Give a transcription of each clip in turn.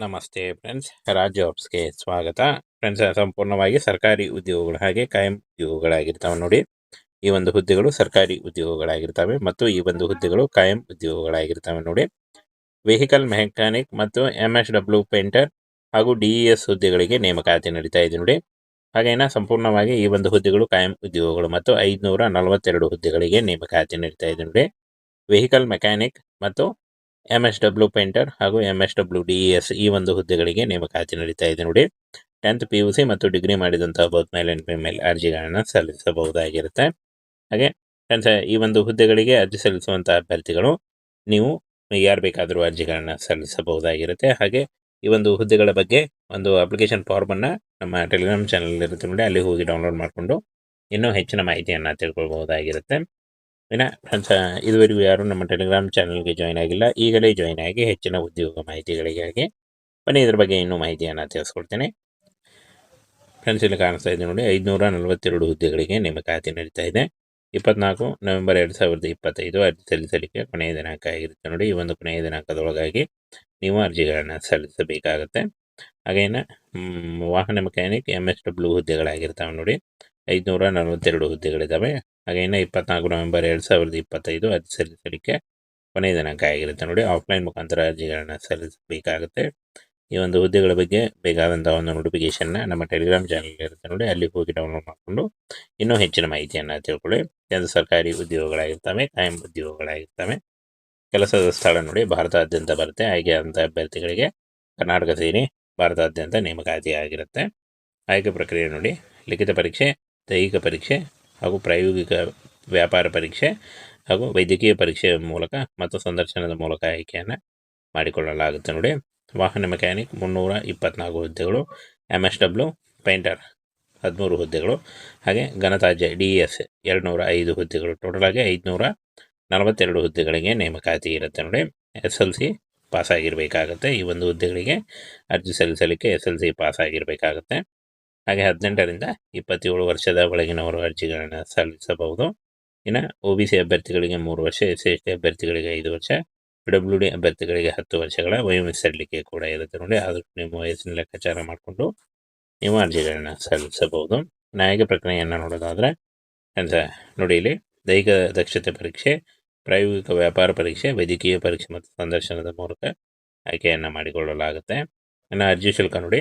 ನಮಸ್ತೆ ಫ್ರೆಂಡ್ಸ್, ರಾಜ್ ಜಾಬ್ಸ್ಗೆ ಸ್ವಾಗತ. ಫ್ರೆಂಡ್ಸ್, ಸಂಪೂರ್ಣವಾಗಿ ಸರ್ಕಾರಿ ಉದ್ಯೋಗಗಳು ಹಾಗೆ ಕಾಯಂ ಉದ್ಯೋಗಗಳಾಗಿರ್ತವೆ ನೋಡಿ. ಈ ಒಂದು ಹುದ್ದೆಗಳು ಸರ್ಕಾರಿ ಉದ್ಯೋಗಗಳಾಗಿರ್ತವೆ ಮತ್ತು ಈ ಒಂದು ಹುದ್ದೆಗಳು ಕಾಯಂ ಉದ್ಯೋಗಗಳಾಗಿರ್ತವೆ ನೋಡಿ. ವೆಹಿಕಲ್ ಮೆಕ್ಯಾನಿಕ್ ಮತ್ತು MSW ಪೇಂಟರ್ ಹಾಗೂ DES ಹುದ್ದೆಗಳಿಗೆ ನೇಮಕಾತಿ ನಡೀತಾ ಇದೆ ನೋಡಿ. ಹಾಗೇನ ಸಂಪೂರ್ಣವಾಗಿ ಈ ಒಂದು ಹುದ್ದೆಗಳು ಕಾಯಂ ಉದ್ಯೋಗಗಳು ಮತ್ತು 542 ಹುದ್ದೆಗಳಿಗೆ ನೇಮಕಾತಿ ನಡೀತಾ ಇದೆ ನೋಡಿ. ವೆಹಿಕಲ್ ಮೆಕ್ಯಾನಿಕ್ ಮತ್ತು MSW ಪೇಂಟರ್ ಹಾಗೂ MSW DES ಈ ಒಂದು ಹುದ್ದೆಗಳಿಗೆ ನೇಮಕಾತಿ ನಡೀತಾ ಇದೆ ನೋಡಿ. 10th PUC ಮತ್ತು ಡಿಗ್ರಿ ಮಾಡಿದಂತಹ ಬೋತ್ ಮೇಲ್ ಅಂಡ್ ಫಿಮೇಲ್ ಅರ್ಜಿಗಳನ್ನು ಸಲ್ಲಿಸಬಹುದಾಗಿರುತ್ತೆ. ಹಾಗೆ ಫ್ರೆಂಡ್ಸ್, ಈ ಒಂದು ಹುದ್ದೆಗಳಿಗೆ ಅರ್ಜಿ ಸಲ್ಲಿಸುವಂತಹ ಅಭ್ಯರ್ಥಿಗಳು ನೀವು ಯಾರು ಬೇಕಾದರೂ ಅರ್ಜಿಗಳನ್ನು ಸಲ್ಲಿಸಬಹುದಾಗಿರುತ್ತೆ. ಹಾಗೆ ಈ ಒಂದು ಹುದ್ದೆಗಳ ಬಗ್ಗೆ ಒಂದು ಅಪ್ಲಿಕೇಶನ್ ಫಾರ್ಮನ್ನು ನಮ್ಮ ಟೆಲಿಗ್ರಾಮ್ ಚಾನಲ್ ಇರುತ್ತೆ ನೋಡಿ, ಅಲ್ಲಿ ಹೋಗಿ ಡೌನ್ಲೋಡ್ ಮಾಡಿಕೊಂಡು ಇನ್ನೂ ಹೆಚ್ಚಿನ ಮಾಹಿತಿಯನ್ನು ತಿಳ್ಕೊಳ್ಬಹುದಾಗಿರುತ್ತೆ. ಇನ್ನು ಫ್ರೆಂಡ್ಸ್, ಇದುವರೆಗೂ ಯಾರು ನಮ್ಮ ಟೆಲಿಗ್ರಾಮ್ ಚಾನಲ್ಗೆ ಜಾಯ್ನ್ ಆಗಿಲ್ಲ, ಈಗಲೇ ಜಾಯ್ನ್ ಆಗಿ ಹೆಚ್ಚಿನ ಉದ್ಯೋಗ ಮಾಹಿತಿಗಳಿಗಾಗಿ ಬನ್ನಿ ಇದ್ರ ಬಗ್ಗೆ ಇನ್ನೂ ಮಾಹಿತಿಯನ್ನು ತಿಳಿಸ್ಕೊಡ್ತೇನೆ. ಫ್ರೆಂಡ್ಸ್, ಇಲ್ಲಿ ಕಾಣಿಸ್ತಾ ಇದೆ ನೋಡಿ, 542 ಹುದ್ದೆಗಳಿಗೆ ನೇಮಕಾತಿ ನಡೀತಾ ಇದೆ. 24 ನವೆಂಬರ್ 2025 ಅರ್ಜಿ ಸಲ್ಲಿಸಲಿಕ್ಕೆ ಕೊನೆಯ ದಿನಾಂಕ ಆಗಿರುತ್ತೆ ನೋಡಿ. ಈ ಒಂದು ಕೊನೆಯ ದಿನಾಂಕದೊಳಗಾಗಿ ನೀವು ಅರ್ಜಿಗಳನ್ನು ಸಲ್ಲಿಸಬೇಕಾಗತ್ತೆ. ಹಾಗೇನ ವಾಹನ ಮೆಕ್ಯಾನಿಕ್ MSW ಹುದ್ದೆಗಳಾಗಿರ್ತಾವೆ ನೋಡಿ. 542 ಹುದ್ದೆಗಳಿದ್ದಾವೆ. ಹಾಗೇನ 24 ನವೆಂಬರ್ 2025 ಅರ್ಜಿ ಸಲ್ಲಿಸಲಿಕ್ಕೆ ಕೊನೆಯ ದಿನಾಂಕ ಆಗಿರುತ್ತೆ ನೋಡಿ. ಆಫ್ಲೈನ್ ಮುಖಾಂತರ ಅರ್ಜಿಗಳನ್ನು ಸಲ್ಲಿಸಬೇಕಾಗುತ್ತೆ. ಈ ಒಂದು ಹುದ್ದೆಗಳ ಬಗ್ಗೆ ಬೇಕಾದಂಥ ಒಂದು ನೋಟಿಫಿಕೇಶನ್ನ ನಮ್ಮ ಟೆಲಿಗ್ರಾಮ್ ಚಾನಲ್ ಇರುತ್ತೆ ನೋಡಿ, ಅಲ್ಲಿ ಹೋಗಿ ಡೌನ್ಲೋಡ್ ಮಾಡಿಕೊಂಡು ಇನ್ನೂ ಹೆಚ್ಚಿನ ಮಾಹಿತಿಯನ್ನು ತಿಳ್ಕೊಳ್ಳಿ. ಇದು ಸರ್ಕಾರಿ ಉದ್ಯೋಗಗಳಾಗಿರ್ತವೆ, ಕಾಯಂ ಉದ್ಯೋಗಗಳಾಗಿರ್ತವೆ. ಕೆಲಸದ ಸ್ಥಳ ನೋಡಿ ಭಾರತಾದ್ಯಂತ ಬರುತ್ತೆ. ಆಯ್ಕೆಯಾದಂಥ ಅಭ್ಯರ್ಥಿಗಳಿಗೆ ಕರ್ನಾಟಕ ಸೇರಿ ಭಾರತಾದ್ಯಂತ ನೇಮಕಾತಿ ಆಗಿರುತ್ತೆ. ಆಯ್ಕೆ ಪ್ರಕ್ರಿಯೆ ನೋಡಿ, ಲಿಖಿತ ಪರೀಕ್ಷೆ, ದೈಹಿಕ ಪರೀಕ್ಷೆ ಹಾಗೂ ಪ್ರಾಯೋಗಿಕ ವ್ಯಾಪಾರ ಪರೀಕ್ಷೆ ಹಾಗೂ ವೈದ್ಯಕೀಯ ಪರೀಕ್ಷೆಯ ಮೂಲಕ ಮತ್ತು ಸಂದರ್ಶನದ ಮೂಲಕ ಆಯ್ಕೆಯನ್ನು ಮಾಡಿಕೊಳ್ಳಲಾಗುತ್ತೆ ನೋಡಿ. ವಾಹನ ಮೆಕ್ಯಾನಿಕ್ 324 ಹುದ್ದೆಗಳು, MSW ಪೇಂಟರ್ 13 ಹುದ್ದೆಗಳು, ಹಾಗೆ ಘನತ್ಯಾಜ್ಯ DES 205 ಹುದ್ದೆಗಳು. ಟೋಟಲ್ ಆಗಿ 542 ಹುದ್ದೆಗಳಿಗೆ ನೇಮಕಾತಿ ಇರುತ್ತೆ ನೋಡಿ. SLC ಪಾಸ್ ಆಗಿರಬೇಕಾಗುತ್ತೆ. ಈ ಒಂದು ಹುದ್ದೆಗಳಿಗೆ ಅರ್ಜಿ ಸಲ್ಲಿಸಲಿಕ್ಕೆ SLC ಪಾಸ್ ಆಗಿರಬೇಕಾಗುತ್ತೆ. ಹಾಗೆ 18ರಿಂದ 27 ವರ್ಷದ ಒಳಗಿನವರು ಅರ್ಜಿಗಳನ್ನು ಸಲ್ಲಿಸಬಹುದು. ಇನ್ನು OBC ಅಭ್ಯರ್ಥಿಗಳಿಗೆ 3 ವರ್ಷ, SC/ST ಅಭ್ಯರ್ಥಿಗಳಿಗೆ 5 ವರ್ಷ, PWD ಅಭ್ಯರ್ಥಿಗಳಿಗೆ 10 ವರ್ಷಗಳ ವಯೋಮಿತಿ ಕೂಡ ಇರುತ್ತೆ ನೋಡಿ. ಆದರೂ ನಿಮ್ಮ ವಯಸ್ಸಿನ ಲೆಕ್ಕಾಚಾರ ಮಾಡಿಕೊಂಡು ನೀವು ಅರ್ಜಿಗಳನ್ನು ಸಲ್ಲಿಸಬಹುದು. ಆಯ್ಕೆ ಪ್ರಕ್ರಿಯೆಯನ್ನು ನೋಡೋದಾದರೆ ನೋಡಿ, ಇಲ್ಲಿ ದೈಹಿಕ ದಕ್ಷತೆ ಪರೀಕ್ಷೆ, ಪ್ರಾಯೋಗಿಕ ವ್ಯಾಪಾರ ಪರೀಕ್ಷೆ, ವೈದ್ಯಕೀಯ ಪರೀಕ್ಷೆ ಮತ್ತು ಸಂದರ್ಶನದ ಮೂಲಕ ಆಯ್ಕೆಯನ್ನು ಮಾಡಿಕೊಳ್ಳಲಾಗುತ್ತೆ. ಇನ್ನು ಅರ್ಜಿ ಶುಲ್ಕ ನೋಡಿ,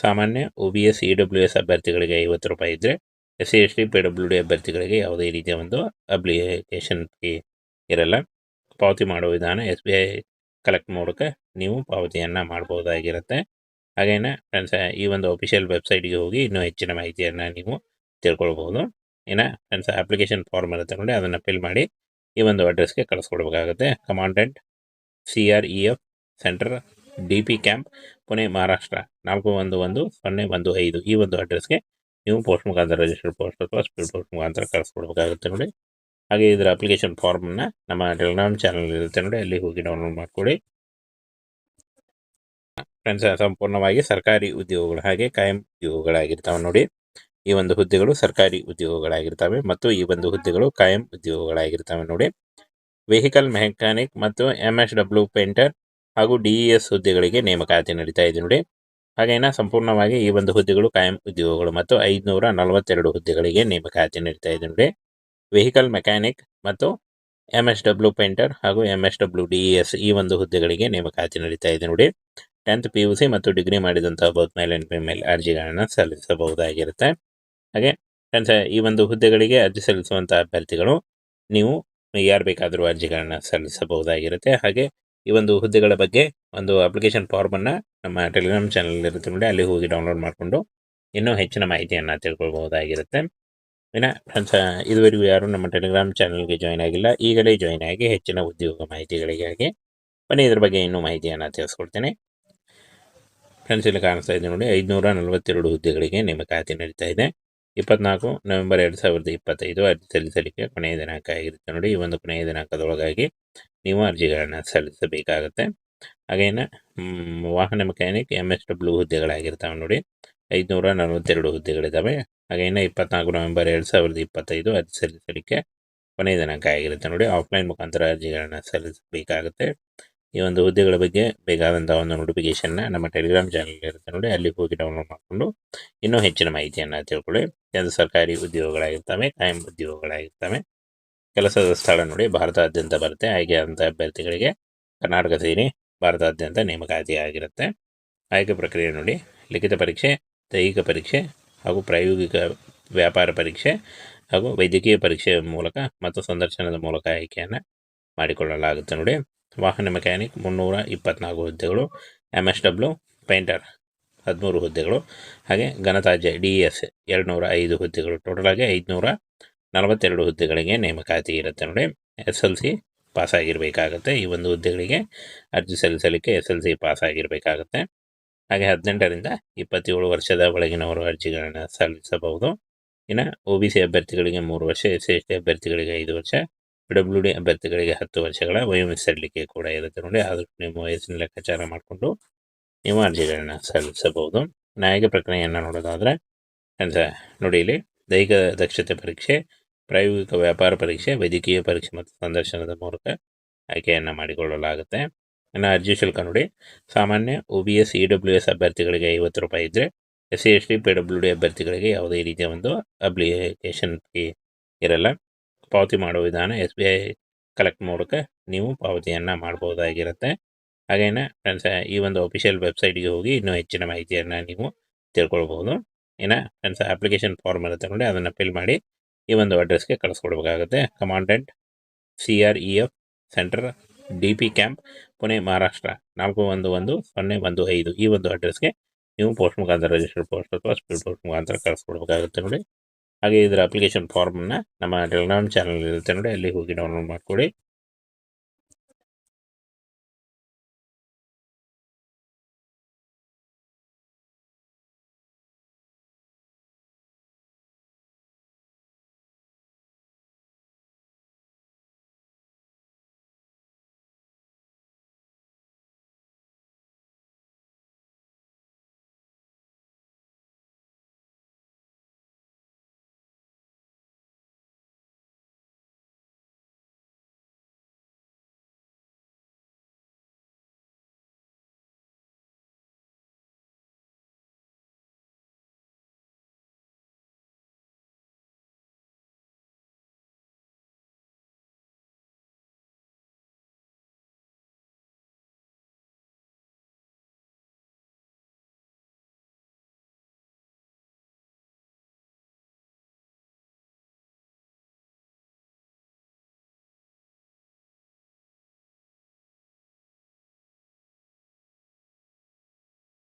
ಸಾಮಾನ್ಯ OBS EWS ಅಭ್ಯರ್ಥಿಗಳಿಗೆ 50 ರೂಪಾಯಿ ಇದ್ದರೆ, SC/ST PWD ಅಭ್ಯರ್ಥಿಗಳಿಗೆ ಯಾವುದೇ ರೀತಿಯ ಒಂದು ಅಪ್ಲಿಕೇಶನ್ ಫೀ ಇರಲ್ಲ. ಪಾವತಿ ಮಾಡುವ ವಿಧಾನ SBI ಕಲೆಕ್ಟ್ ಮೂಲಕ ನೀವು ಪಾವತಿಯನ್ನು ಮಾಡಬಹುದಾಗಿರುತ್ತೆ. ಹಾಗೇನೆ ಫ್ರೆಂಡ್ಸ್, ಈ ಒಂದು ಅಫಿಷಿಯಲ್ ವೆಬ್ಸೈಟ್ಗೆ ಹೋಗಿ ಇನ್ನೂ ಹೆಚ್ಚಿನ ಮಾಹಿತಿಯನ್ನು ನೀವು ತಿಳ್ಕೊಳ್ಬಹುದು. ಇನ್ನು ಫ್ರೆಂಡ್ಸ್, ಅಪ್ಲಿಕೇಶನ್ ಫಾರ್ಮ್ ಇರುತ್ತೆ ನೋಡಿ, ಅದನ್ನು ಫಿಲ್ ಮಾಡಿ ಈ ಒಂದು ಅಡ್ರೆಸ್ಗೆ ಕಳಿಸ್ಕೊಡ್ಬೇಕಾಗುತ್ತೆ. Commandant CREF centre DP camp, Pune, Maharashtra 411015 ಈ ಒಂದು ಅಡ್ರೆಸ್ಗೆ ನೀವು ಪೋಸ್ಟ್ ಮುಖಾಂತರ, ರಿಜಿಸ್ಟರ್ಡ್ ಪೋಸ್ಟ್ ಅಥವಾ ಸ್ಪೀಡ್ ಪೋಸ್ಟ್ ಮುಖಾಂತರ ಕಳಿಸ್ಕೊಡ್ಬೇಕಾಗುತ್ತೆ ನೋಡಿ. ಹಾಗೆ ಇದರ ಅಪ್ಲಿಕೇಶನ್ ಫಾರ್ಮನ್ನು ನಮ್ಮ ಟೆಲಿಗ್ರಾಮ್ ಚಾನಲ್ ಇರುತ್ತೆ ನೋಡಿ, ಅಲ್ಲಿ ಹೋಗಿ ಡೌನ್ಲೋಡ್ ಮಾಡಿಕೊಡಿ. ಫ್ರೆಂಡ್ಸ್, ಸಂಪೂರ್ಣವಾಗಿ ಸರ್ಕಾರಿ ಉದ್ಯೋಗಗಳು ಹಾಗೆ ಕಾಯಂ ಉದ್ಯೋಗಗಳಾಗಿರ್ತವೆ ನೋಡಿ. ಈ ಒಂದು ಹುದ್ದೆಗಳು ಸರ್ಕಾರಿ ಉದ್ಯೋಗಗಳಾಗಿರ್ತವೆ ಮತ್ತು ಈ ಒಂದು ಹುದ್ದೆಗಳು ಕಾಯಂ ಉದ್ಯೋಗಗಳಾಗಿರ್ತವೆ ನೋಡಿ. ವೆಹಿಕಲ್ ಮೆಕ್ಯಾನಿಕ್ ಮತ್ತು MSW ಪೇಂಟರ್ ಹಾಗೂ DES ಹುದ್ದೆಗಳಿಗೆ ನೇಮಕಾತಿ ನಡೀತಾ ಇದೆ ನೋಡಿ. ಹಾಗೇನ ಸಂಪೂರ್ಣವಾಗಿ ಈ ಒಂದು ಹುದ್ದೆಗಳು ಕಾಯಂ ಉದ್ಯೋಗಗಳು ಮತ್ತು 542 ಹುದ್ದೆಗಳಿಗೆ ನೇಮಕಾತಿ ನಡೀತಾ ಇದೆ ನೋಡಿ. ವೆಹಿಕಲ್ ಮೆಕ್ಯಾನಿಕ್ ಮತ್ತು MSW ಪೇಂಟರ್ ಹಾಗೂ MSW DES ಈ ಒಂದು ಹುದ್ದೆಗಳಿಗೆ ನೇಮಕಾತಿ ನಡೀತಾ ಇದೆ ನೋಡಿ. 10th PUC ಮತ್ತು ಡಿಗ್ರಿ ಮಾಡಿದಂತಹ ಬೋತ್ ಮೇಲ್ ಅಂಡ್ ಫಿಮೇಲ್ ಅರ್ಜಿಗಳನ್ನು ಸಲ್ಲಿಸಬಹುದಾಗಿರುತ್ತೆ. ಹಾಗೆ ಫ್ರೆಂಡ್ಸ್, ಈ ಒಂದು ಹುದ್ದೆಗಳಿಗೆ ಅರ್ಜಿ ಸಲ್ಲಿಸುವಂತಹ ಅಭ್ಯರ್ಥಿಗಳು ನೀವು ಯಾರು ಬೇಕಾದರೂ ಅರ್ಜಿಗಳನ್ನು ಸಲ್ಲಿಸಬಹುದಾಗಿರುತ್ತೆ. ಹಾಗೆ ಈ ಒಂದು ಹುದ್ದೆಗಳ ಬಗ್ಗೆ ಒಂದು ಅಪ್ಲಿಕೇಶನ್ ಫಾರ್ಮನ್ನು ನಮ್ಮ ಟೆಲಿಗ್ರಾಮ್ ಚಾನಲ್ ಇರುತ್ತೆ ನೋಡಿ, ಅಲ್ಲಿ ಹೋಗಿ ಡೌನ್ಲೋಡ್ ಮಾಡಿಕೊಂಡು ಇನ್ನೂ ಹೆಚ್ಚಿನ ಮಾಹಿತಿಯನ್ನು ತಿಳ್ಕೊಳ್ಬಹುದಾಗಿರುತ್ತೆ. ಇನ್ನು ಫ್ರೆಂಡ್ಸ್, ಇದುವರೆಗೂ ಯಾರು ನಮ್ಮ ಟೆಲಿಗ್ರಾಮ್ ಚಾನಲ್ಗೆ ಜಾಯ್ನ್ ಆಗಿಲ್ಲ, ಈಗಲೇ ಜಾಯ್ನ್ ಆಗಿ ಹೆಚ್ಚಿನ ಉದ್ಯೋಗ ಮಾಹಿತಿಗಳಿಗಾಗಿ ಬನ್ನಿ ಇದ್ರ ಬಗ್ಗೆ ಇನ್ನೂ ಮಾಹಿತಿಯನ್ನು ತಿಳಿಸ್ಕೊಡ್ತೇನೆ. ಫ್ರೆಂಡ್ಸ್, ಇಲ್ಲಿ ಕಾಣಿಸ್ತಾ ಇದೆ ನೋಡಿ, 542 ಹುದ್ದೆಗಳಿಗೆ ನೇಮಕಾತಿ ನಡೀತಾ ಇದೆ. 24 ನವೆಂಬರ್ 2025 ಅರ್ಜಿ ಸಲ್ಲಿಸಲಿಕ್ಕೆ ಕೊನೆಯ ದಿನಾಂಕ ಆಗಿರುತ್ತೆ ನೋಡಿ. ಈ ಒಂದು ಕೊನೆಯ ದಿನಾಂಕದೊಳಗಾಗಿ ನೀವು ಅರ್ಜಿಗಳನ್ನು ಸಲ್ಲಿಸಬೇಕಾಗತ್ತೆ. ಹಾಗೇನ ವಾಹನ ಮೆಕ್ಯಾನಿಕ್ MSW ಹುದ್ದೆಗಳಾಗಿರ್ತಾವೆ ನೋಡಿ. 542 ಹುದ್ದೆಗಳಿದ್ದಾವೆ. ಹಾಗೇನ 24 ನವೆಂಬರ್ 2025 ಅರ್ಜಿ ಸಲ್ಲಿಸಲಿಕ್ಕೆ ಕೊನೆಯ ದಿನಾಂಕ ಆಗಿರುತ್ತೆ ನೋಡಿ. ಆಫ್ಲೈನ್ ಮುಖಾಂತರ ಅರ್ಜಿಗಳನ್ನು ಸಲ್ಲಿಸಬೇಕಾಗುತ್ತೆ. ಈ ಒಂದು ಹುದ್ದೆಗಳ ಬಗ್ಗೆ ಬೇಕಾದಂಥ ಒಂದು ನೋಟಿಫಿಕೇಶನ್ನ ನಮ್ಮ ಟೆಲಿಗ್ರಾಮ್ ಚಾನಲ್ ಇರುತ್ತೆ ನೋಡಿ, ಅಲ್ಲಿ ಹೋಗಿ ಡೌನ್ಲೋಡ್ ಮಾಡಿಕೊಂಡು ಇನ್ನೂ ಹೆಚ್ಚಿನ ಮಾಹಿತಿಯನ್ನು ತಿಳ್ಕೊಳ್ಳಿ. ಇದು ಸರ್ಕಾರಿ ಉದ್ಯೋಗಗಳಾಗಿರ್ತವೆ, ಕಾಯಂ ಉದ್ಯೋಗಗಳಾಗಿರ್ತವೆ. ಕೆಲಸದ ಸ್ಥಳ ನೋಡಿ ಭಾರತಾದ್ಯಂತ ಬರುತ್ತೆ. ಆಯ್ಕೆಯಾದಂಥ ಅಭ್ಯರ್ಥಿಗಳಿಗೆ ಕರ್ನಾಟಕ ಸೇರಿ ಭಾರತಾದ್ಯಂತ ನೇಮಕಾತಿ ಆಗಿರುತ್ತೆ. ಆಯ್ಕೆ ಪ್ರಕ್ರಿಯೆ ನೋಡಿ ಲಿಖಿತ ಪರೀಕ್ಷೆ, ದೈಹಿಕ ಪರೀಕ್ಷೆ ಹಾಗೂ ಪ್ರಾಯೋಗಿಕ ವ್ಯಾಪಾರ ಪರೀಕ್ಷೆ ಹಾಗೂ ವೈದ್ಯಕೀಯ ಪರೀಕ್ಷೆಯ ಮೂಲಕ ಮತ್ತು ಸಂದರ್ಶನದ ಮೂಲಕ ಆಯ್ಕೆಯನ್ನು ಮಾಡಿಕೊಳ್ಳಲಾಗುತ್ತೆ ನೋಡಿ. ವಾಹನ ಮೆಕ್ಯಾನಿಕ್ 324 ಹುದ್ದೆಗಳು, MSW ಪೇಂಟರ್ 13 ಹುದ್ದೆಗಳು, ಹಾಗೆ ಘನತ್ಯಾಜ್ಯ DES 205 ಹುದ್ದೆಗಳು. ಟೋಟಲ್ ಆಗಿ 542 ಹುದ್ದೆಗಳಿಗೆ ನೇಮಕಾತಿ ಇರುತ್ತೆ ನೋಡಿ. SLC ಪಾಸ್ ಆಗಿರಬೇಕಾಗುತ್ತೆ. ಈ ಒಂದು ಹುದ್ದೆಗಳಿಗೆ ಅರ್ಜಿ ಸಲ್ಲಿಸಲಿಕ್ಕೆ SLC ಪಾಸ್ ಆಗಿರಬೇಕಾಗುತ್ತೆ. ಹಾಗೆ 18ರಿಂದ 27 ವರ್ಷದ ಒಳಗಿನವರು ಅರ್ಜಿಗಳನ್ನು ಸಲ್ಲಿಸಬಹುದು. ಇನ್ನು OBC ಅಭ್ಯರ್ಥಿಗಳಿಗೆ 3 ವರ್ಷ, SC/ST ಅಭ್ಯರ್ಥಿಗಳಿಗೆ 5 ವರ್ಷ, PWD ಅಭ್ಯರ್ಥಿಗಳಿಗೆ 10 ವರ್ಷಗಳ ವಯೋಮಿತಿ ಕೂಡ ಇರುತ್ತೆ ನೋಡಿ. ಆದಷ್ಟು ನಿಮ್ಮ ವಯಸ್ಸಿನ ಲೆಕ್ಕಾಚಾರ ಮಾಡಿಕೊಂಡು ನೀವು ಅರ್ಜಿಗಳನ್ನು ಸಲ್ಲಿಸಬಹುದು. ಆಯ್ಕೆ ಪ್ರಕ್ರಿಯೆಯನ್ನು ನೋಡೋದಾದರೆ ನೋಡಿ, ಇಲ್ಲಿ ದೈಹಿಕ ದಕ್ಷತೆ ಪರೀಕ್ಷೆ, ಪ್ರಾಯೋಗಿಕ ವ್ಯಾಪಾರ ಪರೀಕ್ಷೆ, ವೈದ್ಯಕೀಯ ಪರೀಕ್ಷೆ ಮತ್ತು ಸಂದರ್ಶನದ ಮೂಲಕ ಆಯ್ಕೆಯನ್ನು ಮಾಡಿಕೊಳ್ಳಲಾಗುತ್ತೆ. ಇನ್ನು ಅರ್ಜಿ ಶುಲ್ಕ ನೋಡಿ, ಸಾಮಾನ್ಯ OBS EWS ಅಭ್ಯರ್ಥಿಗಳಿಗೆ 50 ರೂಪಾಯಿ ಇದ್ದರೆ, SC/ST PWD ಅಭ್ಯರ್ಥಿಗಳಿಗೆ ಯಾವುದೇ ರೀತಿಯ ಒಂದು ಅಪ್ಲಿಕೇಶನ್ ಫೀ ಇರಲ್ಲ. ಪಾವತಿ ಮಾಡುವ ವಿಧಾನ SBI ಕಲೆಕ್ಟ್ ಮೂಲಕ ನೀವು ಪಾವತಿಯನ್ನು ಮಾಡಬಹುದಾಗಿರುತ್ತೆ. ಹಾಗೇನೆ ಫ್ರೆಂಡ್ಸ್, ಈ ಒಂದು ಅಫಿಷಿಯಲ್ ವೆಬ್ಸೈಟ್ಗೆ ಹೋಗಿ ಇನ್ನೂ ಹೆಚ್ಚಿನ ಮಾಹಿತಿಯನ್ನು ನೀವು ತಿಳ್ಕೊಳ್ಬಹುದು. ಇನ್ನು ಫ್ರೆಂಡ್ಸ್, ಅಪ್ಲಿಕೇಶನ್ ಫಾರ್ಮ್ ಇರುತ್ತೆ ನೋಡಿ, ಅದನ್ನು ಫಿಲ್ ಮಾಡಿ ಈ ಒಂದು ಅಡ್ರೆಸ್ಗೆ ಕಳಿಸ್ಕೊಡ್ಬೇಕಾಗುತ್ತೆ. Commandant CREF centre DP camp, Pune, Maharashtra 411015 ಈ ಒಂದು ಅಡ್ರೆಸ್ಗೆ ನೀವು ಪೋಸ್ಟ್ ಮುಖಾಂತರ, ರಿಜಿಸ್ಟರ್ಡ್ ಪೋಸ್ಟ್ ಅಥವಾ ಸ್ಪೀಡ್ ಪೋಸ್ಟ್ ಮುಖಾಂತರ ಕಳಿಸ್ಕೊಡ್ಬೇಕಾಗುತ್ತೆ ನೋಡಿ. ಹಾಗೆ ಇದರ ಅಪ್ಲಿಕೇಶನ್ ಫಾರ್ಮನ್ನು ನಮ್ಮ ಟೆಲಿಗ್ರಾಮ್ ಚಾನಲ್ ಇರುತ್ತೆ ನೋಡಿ, ಅಲ್ಲಿ ಹೋಗಿ ಡೌನ್ಲೋಡ್ ಮಾಡ್ಕೊಳ್ಳಿ.